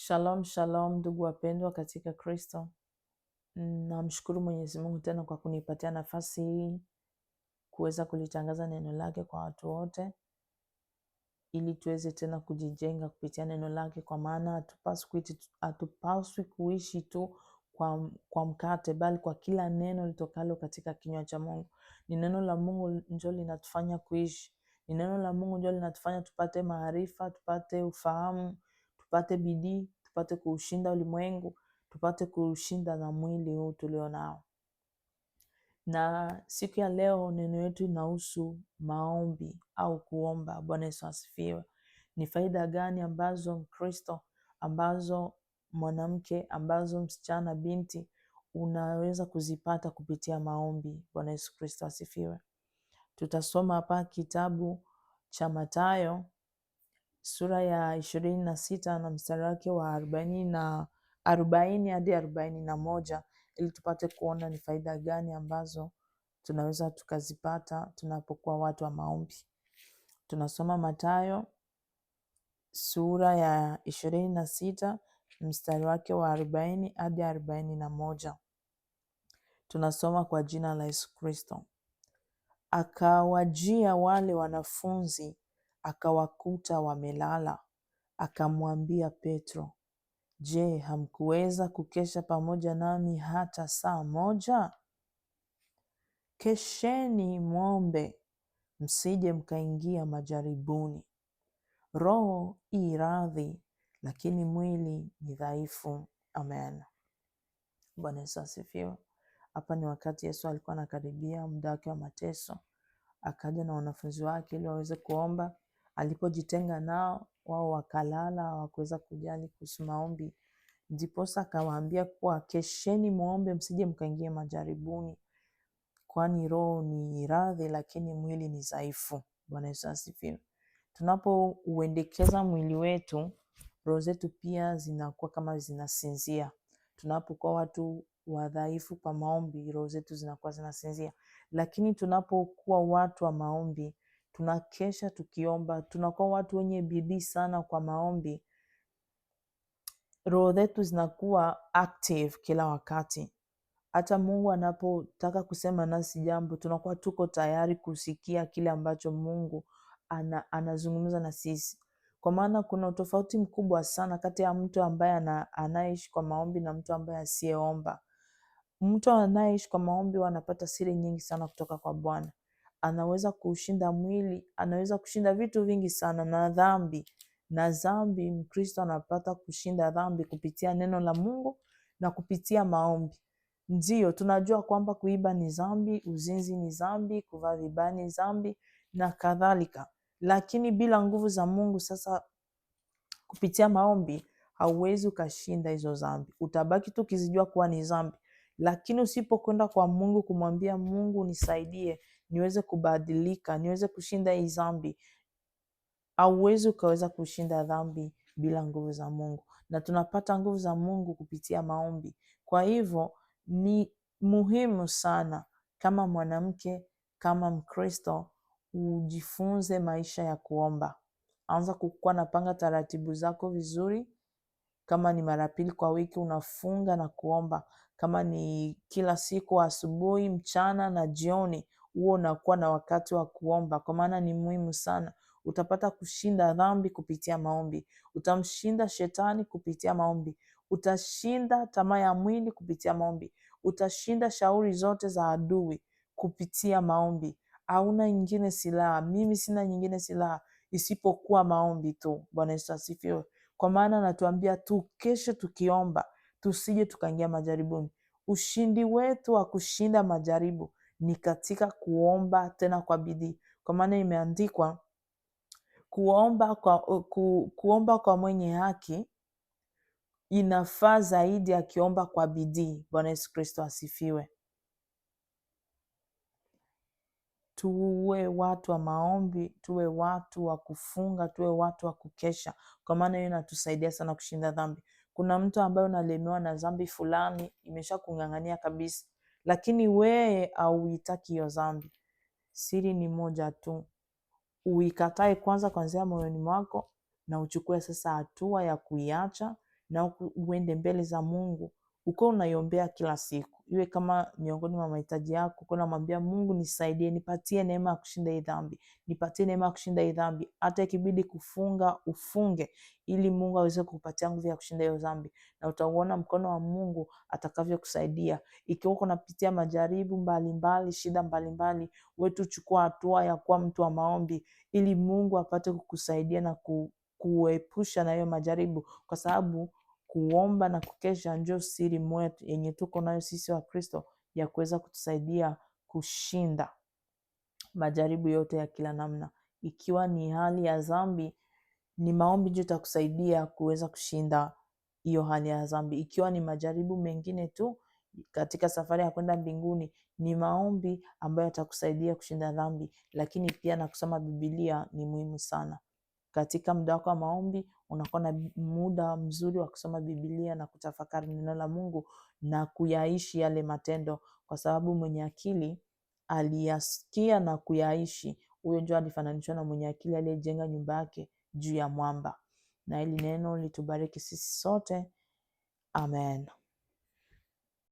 Shalom, shalom ndugu wapendwa katika Kristo. Namshukuru Mwenyezi Mungu tena kwa kunipatia nafasi hii kuweza kulitangaza neno lake kwa watu wote, ili tuweze tena kujijenga kupitia neno lake, kwa maana hatupaswi kuishi tu kwa mkate, bali kwa kila neno litokalo katika kinywa cha Mungu. Ni neno la Mungu ndio linatufanya kuishi. Ni neno la Mungu ndio linatufanya tupate maarifa, tupate ufahamu, tupate bidii, tupate kuushinda ulimwengu, tupate kuushinda na mwili huu tulio nao. Na siku ya leo neno yetu inahusu maombi au kuomba. Bwana Yesu asifiwe. Ni faida gani ambazo Mkristo, ambazo mwanamke, ambazo msichana, binti unaweza kuzipata kupitia maombi? Bwana Yesu Kristo asifiwe. Tutasoma hapa kitabu cha Mathayo sura ya 26 na mstari wake wa 40 hadi 41, ili tupate kuona ni faida gani ambazo tunaweza tukazipata tunapokuwa watu wa maombi. Tunasoma Mathayo sura ya 26 mstari wake wa 40 hadi 41. Tunasoma kwa jina la Yesu Kristo. Akawajia wale wanafunzi, akawakuta wamelala. Akamwambia Petro, je, hamkuweza kukesha pamoja nami hata saa moja? Kesheni mwombe, msije mkaingia majaribuni. Roho i radhi, lakini mwili ni dhaifu. Amen. Bwana Yesu asifiwe. Hapa ni wakati Yesu alikuwa anakaribia muda wake wa mateso. Akaja na wanafunzi wake ili waweze kuomba. Alipojitenga nao, wao wakalala, hawakuweza kujali kuhusu maombi. Ndiposa akawaambia kuwa kesheni muombe, msije mkaingia majaribuni, kwani roho ni radhi lakini mwili ni dhaifu. Bwana Yesu asifiwe. Tunapouendekeza mwili wetu, roho zetu pia zinakuwa kama zinasinzia. Tunapokuwa watu wadhaifu kwa maombi, roho zetu zinakuwa zinasinzia. Lakini tunapokuwa watu wa maombi, tunakesha tukiomba, tunakuwa watu wenye bidii sana kwa maombi, roho zetu zinakuwa active kila wakati. Hata Mungu anapotaka kusema nasi jambo, tunakuwa tuko tayari kusikia kile ambacho Mungu anazungumza na sisi. Kwa maana kuna utofauti mkubwa sana kati ya mtu ambaye anaishi kwa maombi na mtu ambaye asiyeomba. Mtu anayeishi kwa maombi anapata siri nyingi sana kutoka kwa Bwana. Anaweza kushinda mwili, anaweza kushinda vitu vingi sana na dhambi. Mkristo anapata kushinda dhambi kupitia neno la Mungu na kupitia maombi. Ndio, tunajua kwamba kuiba ni dhambi, uzinzi ni dhambi, kuvaa vibaya ni dhambi na kadhalika. Lakini bila nguvu za Mungu, sasa kupitia maombi, hauwezi ukashinda hizo dhambi. Utabaki tu ukizijua kuwa ni dhambi. Lakini usipokwenda kwa Mungu kumwambia Mungu, nisaidie, niweze kubadilika, niweze kushinda hii dhambi, hauwezi ukaweza kushinda dhambi bila nguvu za Mungu. Na tunapata nguvu za Mungu kupitia maombi. Kwa hivyo ni muhimu sana kama mwanamke, kama Mkristo, ujifunze maisha ya kuomba. Anza kukuwa napanga taratibu zako vizuri. Kama ni mara 2 kwa wiki unafunga na kuomba. Kama ni kila siku asubuhi, mchana na jioni, huo unakuwa na wakati wa kuomba, kwa maana ni muhimu sana. Utapata kushinda dhambi kupitia maombi. Utamshinda shetani kupitia maombi. Utashinda tamaa ya mwili kupitia maombi. Utashinda shauri zote za adui kupitia maombi. Hauna nyingine silaha. Mimi sina nyingine silaha isipokuwa maombi tu. Bwana Yesu asifiwe. Kwa maana anatuambia tukeshe tukiomba, tusije tukaingia majaribuni. Ushindi wetu wa kushinda majaribu ni katika kuomba, tena kwa bidii. Kwa maana imeandikwa, kuomba kwa mwenye haki inafaa zaidi akiomba kwa bidii. Bwana Yesu Kristo asifiwe. Tuwe watu wa maombi, tuwe watu wa kufunga, tuwe watu wa kukesha, kwa maana hiyo inatusaidia sana kushinda dhambi. Kuna mtu ambaye unalemewa na dhambi fulani, imesha kung'ang'ania kabisa, lakini wewe hauitaki hiyo dhambi. Siri ni moja tu, uikatae kwanza kuanzia moyoni mwako, na uchukue sasa hatua ya kuiacha, na uende mbele za Mungu uko unaiombea kila siku, iwe kama miongoni mwa mahitaji yako uko unamwambia Mungu, nisaidie, nipatie neema ya kushinda hii dhambi, nipatie neema ya kushinda hii dhambi. Hata ikibidi kufunga, ufunge, ili Mungu aweze kukupatia nguvu ya kushinda hiyo dhambi, na utauona mkono wa Mungu atakavyokusaidia. Ikiwa uko unapitia majaribu mbalimbali, shida mbalimbali, wetu chukua hatua ya kuwa mtu wa maombi, ili Mungu apate kukusaidia na kuepusha na hiyo majaribu, kwa sababu kuomba na kukesha ndio siri mwetu yenye tuko nayo sisi wa Kristo, ya kuweza kutusaidia kushinda majaribu yote ya kila namna. Ikiwa ni hali ya dhambi, ni maombi ndio itakusaidia kuweza kushinda hiyo hali ya dhambi. Ikiwa ni majaribu mengine tu katika safari ya kwenda mbinguni, ni maombi ambayo yatakusaidia kushinda dhambi. Lakini pia na kusoma Biblia ni muhimu sana. Katika muda wako wa maombi unakuwa na muda mzuri wa kusoma Biblia na kutafakari neno la Mungu na kuyaishi yale matendo, kwa sababu mwenye akili aliyasikia na kuyaishi, huyo ndio alifananishwa na mwenye akili aliyejenga nyumba yake juu ya mwamba. Na hili neno litubariki sisi sote. Amen.